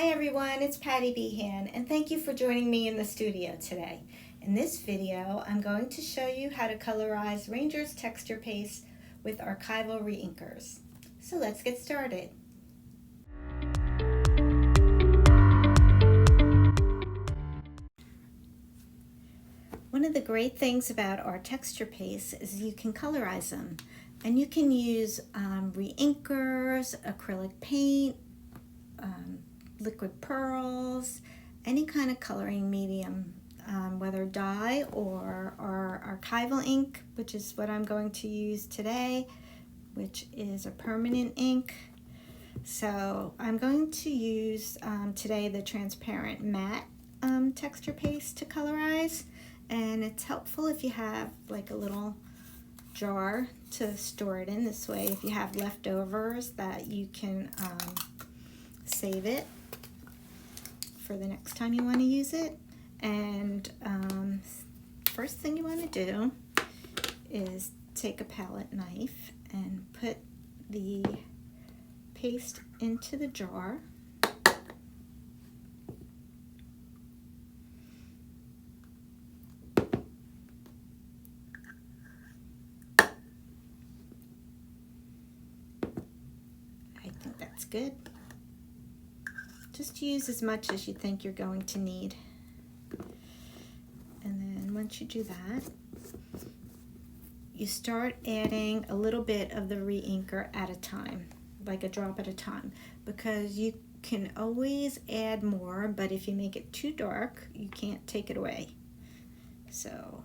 Hi everyone, it's Patti Behan and thank you for joining me in the studio today. In this video, I'm going to show you how to colorize Reinkers texture paste with Archival Reinkers. So let's get started. One of the great things about our texture paste is you can colorize them, and you can use reinkers, acrylic paint, liquid pearls, any kind of coloring medium, whether dye or archival ink, which is what I'm going to use today, which is a permanent ink. So I'm going to use today the transparent matte texture paste to colorize, and it's helpful if you have like a little jar to store it in. This way, if you have leftovers, that you can save it for the next time you want to use it. And first thing you want to do is take a palette knife and put the paste into the jar. I think that's good. Just use as much as you think you're going to need. And then once you do that, you start adding a little bit of the reinker at a time, like a drop at a time, because you can always add more, but if you make it too dark, you can't take it away. So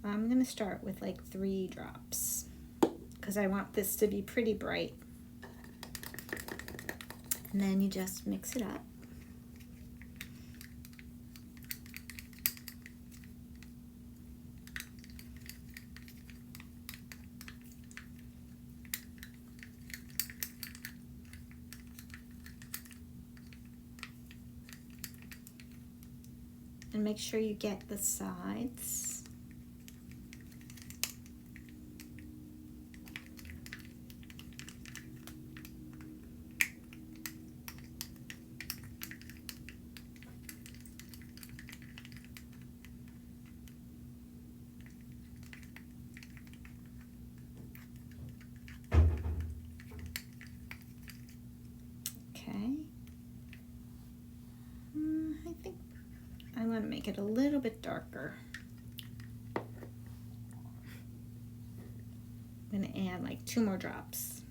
I'm going to start with like 3 drops because I want this to be pretty bright. And then you just mix it up. And make sure you get the sides. I think I want to make it a little bit darker. I'm going to add like 2 more drops.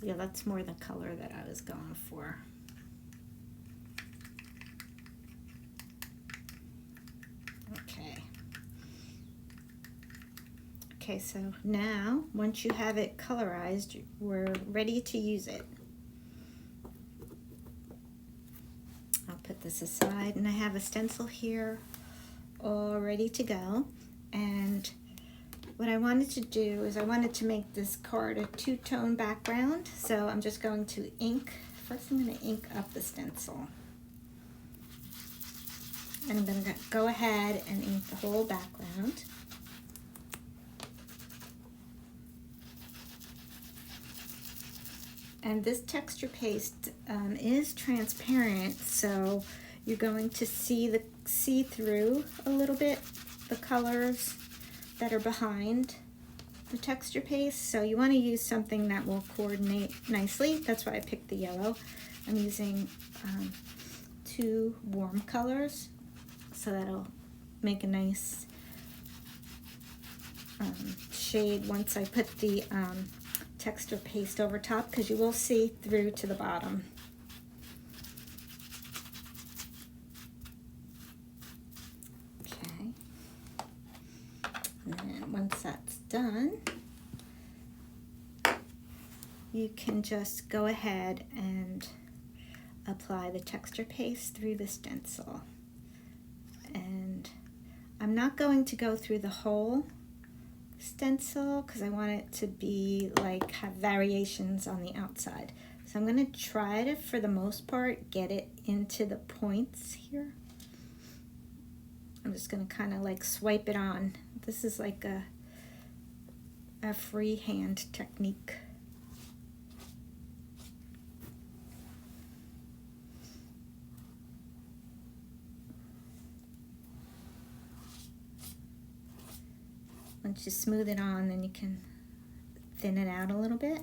Yeah, that's more the color that I was going for. Okay, so now, once you have it colorized, we're ready to use it. I'll put this aside, and I have a stencil here all ready to go. And what I wanted to do is I wanted to make this card a 2-tone background, so I'm just going to ink. First I'm going to ink up the stencil. And I'm going to go ahead and ink the whole background. And this texture paste is transparent, so you're going to see through a little bit the colors that are behind the texture paste. So you want to use something that will coordinate nicely. That's why I picked the yellow. I'm using 2 warm colors, so that'll make a nice shade once I put the texture paste over top, because you will see through to the bottom. Okay, and then once that's done, you can just go ahead and apply the texture paste through the stencil. And I'm not going to go through the whole stencil because I want it to be like have variations on the outside. So I'm going to try to, for the most part, get it into the points here. I'm just going to kind of like swipe it on. This is like a freehand technique. Once you smooth it on, then you can thin it out a little bit.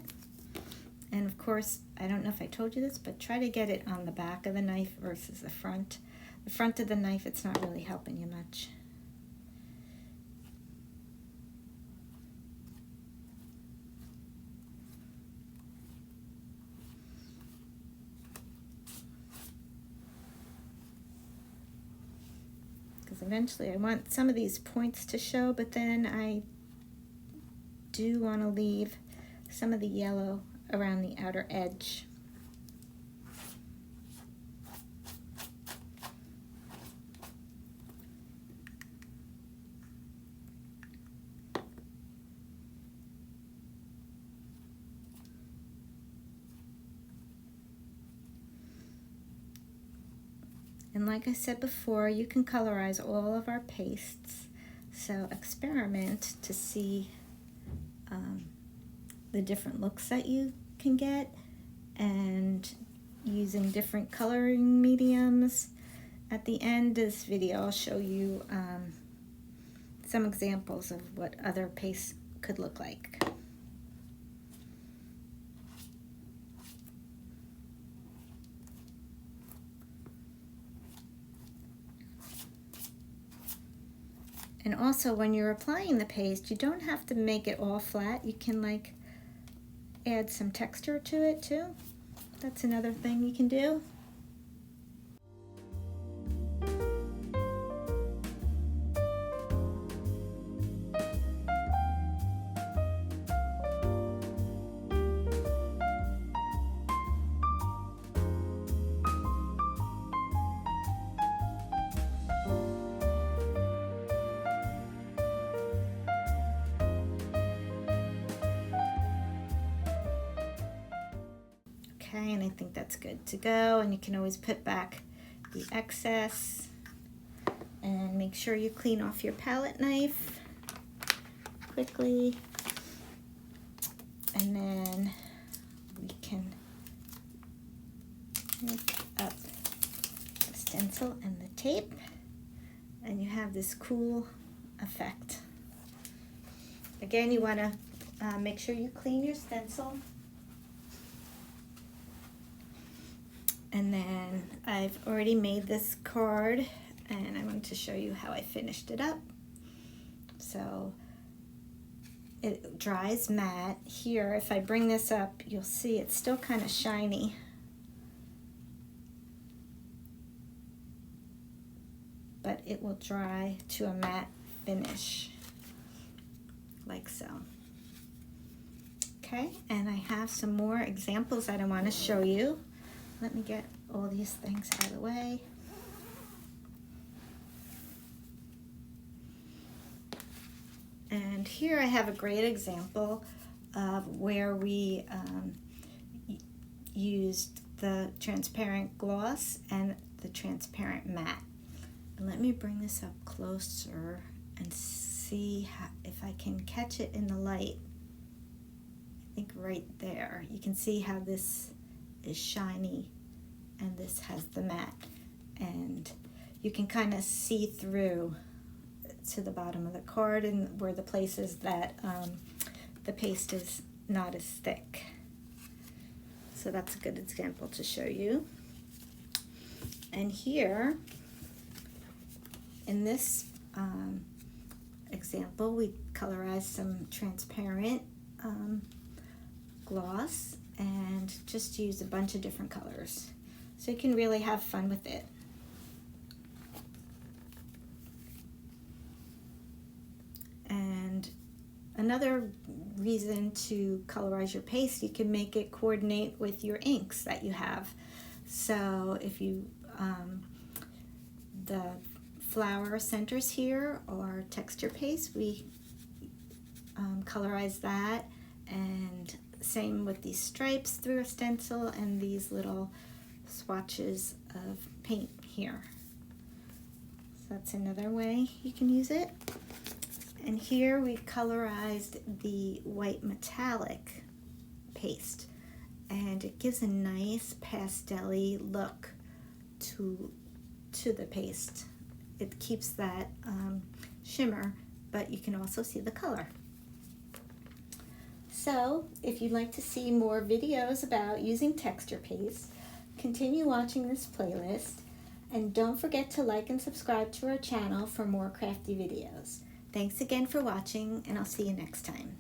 And of course, I don't know if I told you this, but try to get it on the back of the knife versus the front. The front of the knife, it's not really helping you much. Because eventually I want some of these points to show, but then I do want to leave some of the yellow around the outer edge. And like I said before, you can colorize all of our pastes, so experiment to see the different looks that you can get, and using different coloring mediums. At the end of this video, I'll show you some examples of what other pastes could look like. And also, when you're applying the paste, you don't have to make it all flat. You can like add some texture to it too. That's another thing you can do. Okay, and I think that's good to go, and you can always put back the excess, and make sure you clean off your palette knife quickly, and then we can make up the stencil and the tape, and you have this cool effect. Again, you want to make sure you clean your stencil. And then I've already made this card, and I wanted to show you how I finished it up. So it dries matte. Here, if I bring this up, you'll see it's still kind of shiny. But it will dry to a matte finish, like so. Okay, and I have some more examples that I want to show you. Let me get all these things out of the way. And here I have a great example of where we used the transparent gloss and the transparent matte. And let me bring this up closer and see if I can catch it in the light. I think right there. You can see how this is shiny and this has the matte, and you can kind of see through to the bottom of the card and where the places that the paste is not as thick. So that's a good example to show you. And here in this example, we colorized some transparent gloss and just use a bunch of different colors. So you can really have fun with it. And another reason to colorize your paste, you can make it coordinate with your inks that you have. So if you, the flower centers here or texture paste, we colorize that, and same with these stripes through a stencil and these little swatches of paint here. that's another way you can use it. And here we've colorized the white metallic paste, and it gives a nice pastel-y look to the paste. It keeps that shimmer, but you can also see the color. So if you'd like to see more videos about using texture paste, continue watching this playlist, and don't forget to like and subscribe to our channel for more crafty videos. Thanks again for watching, and I'll see you next time.